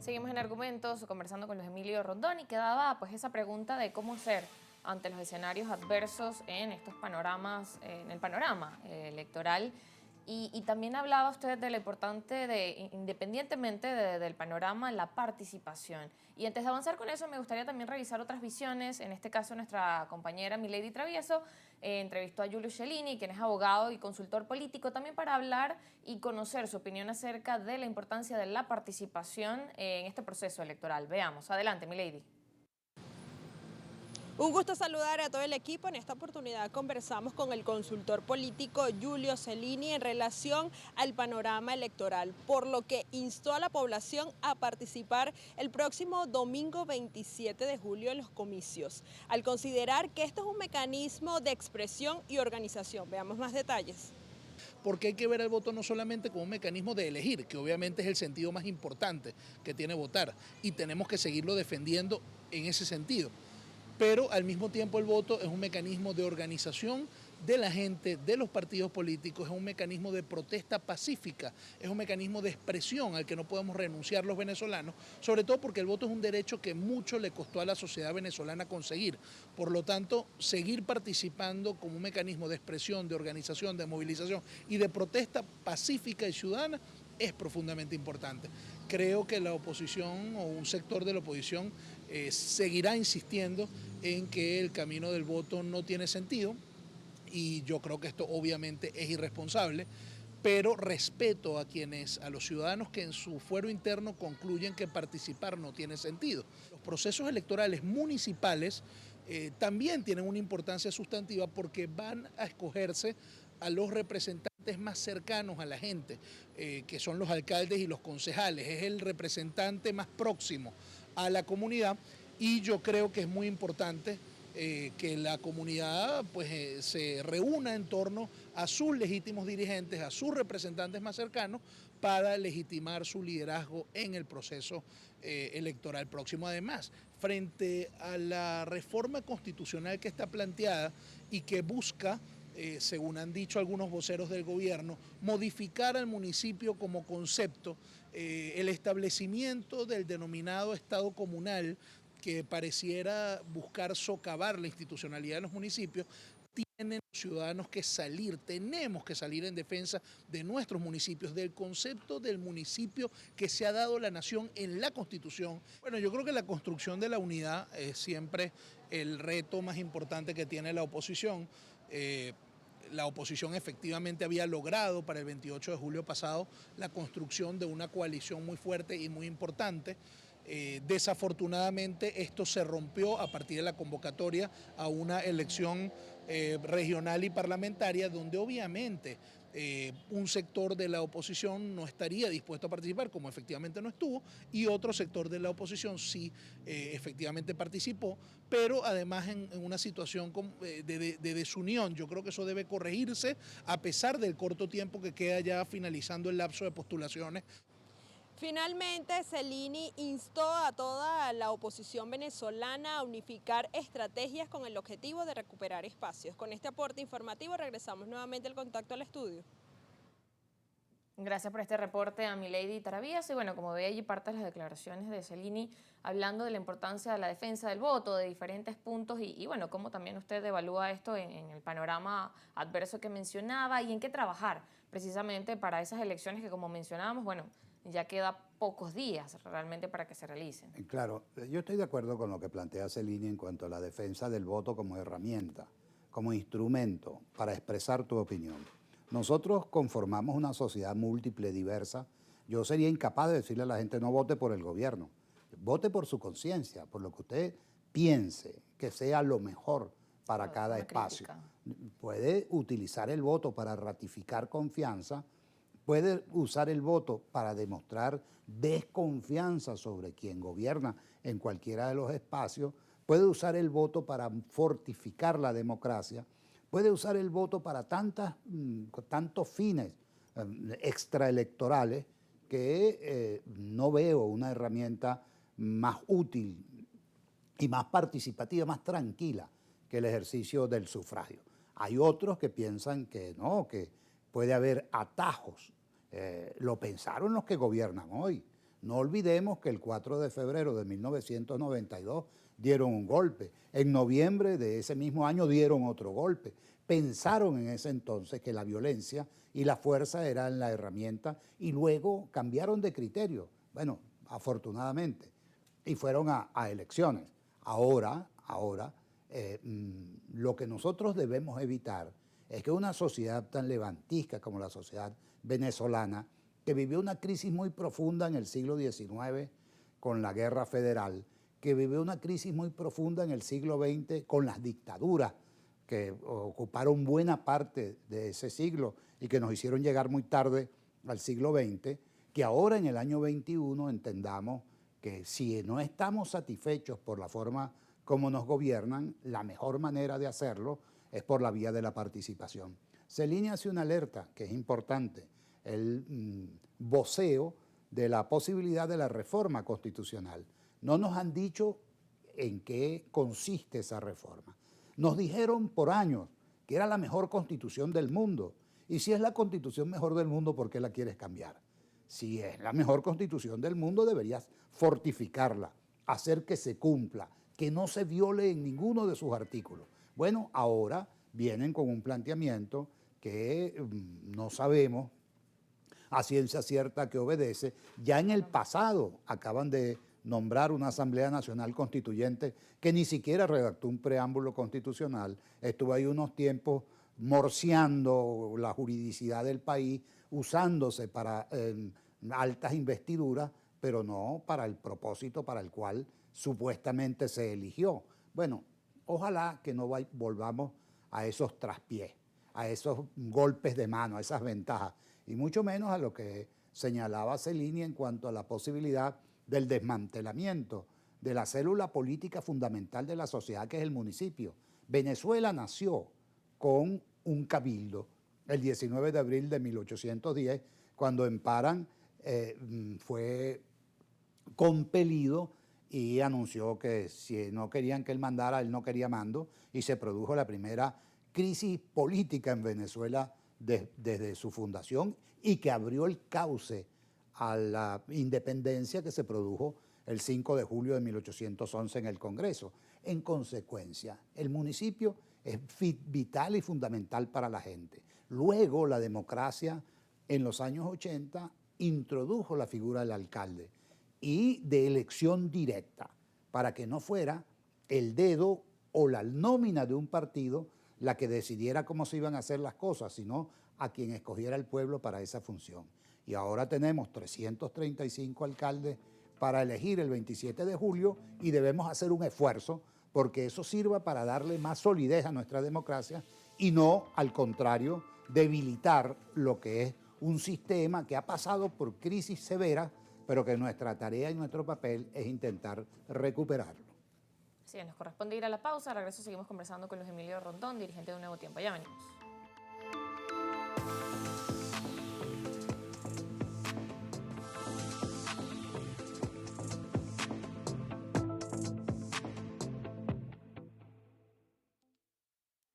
Seguimos en Argumentos conversando con Luis Emilio Rondón y quedaba pues esa pregunta de cómo hacer ante los escenarios adversos en estos panoramas, en el panorama electoral. Y también hablaba usted de lo importante de, independientemente del panorama, la participación. Y antes de avanzar con eso, me gustaría también revisar otras visiones. En este caso, nuestra compañera Milady Travieso entrevistó a Giulio Cellini, quien es abogado y consultor político, también para hablar y conocer su opinión acerca de la importancia de la participación en este proceso electoral. Veamos. Adelante, Milady. Un gusto saludar a todo el equipo. En esta oportunidad conversamos con el consultor político Giulio Cellini en relación al panorama electoral, por lo que instó a la población a participar el próximo domingo 27 de julio en los comicios, al considerar que esto es un mecanismo de expresión y organización. Veamos más detalles. Porque hay que ver el voto no solamente como un mecanismo de elegir, que obviamente es el sentido más importante que tiene votar, y tenemos que seguirlo defendiendo en ese sentido. Pero al mismo tiempo el voto es un mecanismo de organización de la gente, de los partidos políticos, es un mecanismo de protesta pacífica, es un mecanismo de expresión al que no podemos renunciar los venezolanos, sobre todo porque el voto es un derecho que mucho le costó a la sociedad venezolana conseguir. Por lo tanto, seguir participando como un mecanismo de expresión, de organización, de movilización y de protesta pacífica y ciudadana es profundamente importante. Creo que la oposición o un sector de la oposición seguirá insistiendo en que el camino del voto no tiene sentido, y yo creo que esto obviamente es irresponsable, pero respeto a los ciudadanos que en su fuero interno concluyen que participar no tiene sentido. Los procesos electorales municipales también tienen una importancia sustantiva porque van a escogerse a los representantes más cercanos a la gente, que son los alcaldes y los concejales. Es el representante más próximo a la comunidad, y yo creo que es muy importante que la comunidad se reúna en torno a sus legítimos dirigentes, a sus representantes más cercanos, para legitimar su liderazgo en el proceso electoral próximo. Además, frente a la reforma constitucional que está planteada y que busca, según han dicho algunos voceros del gobierno, modificar al municipio como concepto, el establecimiento del denominado Estado comunal, que pareciera buscar socavar la institucionalidad de los municipios, tienen los ciudadanos que salir, tenemos que salir en defensa de nuestros municipios, del concepto del municipio que se ha dado la nación en la Constitución. Bueno, yo creo que la construcción de la unidad es siempre el reto más importante que tiene la oposición. La oposición efectivamente había logrado para el 28 de julio pasado la construcción de una coalición muy fuerte y muy importante. Desafortunadamente esto se rompió a partir de la convocatoria a una elección regional y parlamentaria, donde obviamente un sector de la oposición no estaría dispuesto a participar, como efectivamente no estuvo, y otro sector de la oposición sí efectivamente participó, pero además en una situación de desunión. Yo creo que eso debe corregirse a pesar del corto tiempo que queda ya finalizando el lapso de postulaciones. Finalmente, Cellini instó a toda la oposición venezolana a unificar estrategias con el objetivo de recuperar espacios. Con este aporte informativo regresamos nuevamente el contacto al estudio. Gracias por este reporte a Milady Travieso. Y bueno, como ve allí parte de las declaraciones de Cellini hablando de la importancia de la defensa del voto, de diferentes puntos y bueno, cómo también usted evalúa esto en el panorama adverso que mencionaba y en qué trabajar precisamente para esas elecciones que, como mencionábamos, bueno, ya queda pocos días realmente para que se realicen. Claro, yo estoy de acuerdo con lo que plantea Cellini en cuanto a la defensa del voto como herramienta, como instrumento para expresar tu opinión. Nosotros conformamos una sociedad múltiple, diversa. Yo sería incapaz de decirle a la gente no vote por el gobierno, vote por su conciencia, por lo que usted piense que sea lo mejor para cada espacio. Puede utilizar el voto para ratificar confianza, puede usar el voto para demostrar desconfianza sobre quien gobierna en cualquiera de los espacios, puede usar el voto para fortificar la democracia, puede usar el voto para tantos fines extraelectorales que no veo una herramienta más útil y más participativa, más tranquila que el ejercicio del sufragio. Hay otros que piensan que no, que puede haber atajos. Lo pensaron los que gobiernan hoy. No olvidemos que el 4 de febrero de 1992 dieron un golpe. En noviembre de ese mismo año dieron otro golpe. Pensaron en ese entonces que la violencia y la fuerza eran la herramienta y luego cambiaron de criterio. Bueno, afortunadamente. Y fueron a elecciones. Ahora, lo que nosotros debemos evitar es que una sociedad tan levantisca como la sociedad venezolana, que vivió una crisis muy profunda en el siglo XIX con la guerra federal, que vivió una crisis muy profunda en el siglo XX con las dictaduras que ocuparon buena parte de ese siglo y que nos hicieron llegar muy tarde al siglo XX, que ahora en el año 21 entendamos que si no estamos satisfechos por la forma como nos gobiernan, la mejor manera de hacerlo es por la vía de la participación. Celini hace una alerta que es importante, el voceo de la posibilidad de la reforma constitucional. No nos han dicho en qué consiste esa reforma. Nos dijeron por años que era la mejor constitución del mundo. Y si es la constitución mejor del mundo, ¿por qué la quieres cambiar? Si es la mejor constitución del mundo, deberías fortificarla, hacer que se cumpla, que no se viole en ninguno de sus artículos. Bueno, ahora vienen con un planteamiento que no sabemos a ciencia cierta que obedece. Ya en el pasado acaban de nombrar una Asamblea Nacional Constituyente que ni siquiera redactó un preámbulo constitucional. Estuvo ahí unos tiempos morciando la juridicidad del país, usándose para altas investiduras, pero no para el propósito para el cual supuestamente se eligió. Bueno, ojalá que no volvamos a esos traspiés, a esos golpes de mano, a esas ventajas, y mucho menos a lo que señalaba Celini en cuanto a la posibilidad del desmantelamiento de la célula política fundamental de la sociedad, que es el municipio. Venezuela nació con un cabildo el 19 de abril de 1810, cuando Emparan fue compelido y anunció que si no querían que él mandara, él no quería mando, y se produjo la primera crisis política en Venezuela desde su fundación y que abrió el cauce a la independencia que se produjo el 5 de julio de 1811 en el Congreso. En consecuencia, el municipio es vital y fundamental para la gente. Luego, la democracia en los años 80 introdujo la figura del alcalde y de elección directa, para que no fuera el dedo o la nómina de un partido la que decidiera cómo se iban a hacer las cosas, sino a quien escogiera el pueblo para esa función. Y ahora tenemos 335 alcaldes para elegir el 27 de julio y debemos hacer un esfuerzo porque eso sirva para darle más solidez a nuestra democracia y no, al contrario, debilitar lo que es un sistema que ha pasado por crisis severas, pero que nuestra tarea y nuestro papel es intentar recuperarlo. Sí, nos corresponde ir a la pausa. Al regreso seguimos conversando con Luis Emilio Rondón, dirigente de Un Nuevo Tiempo. Ya venimos.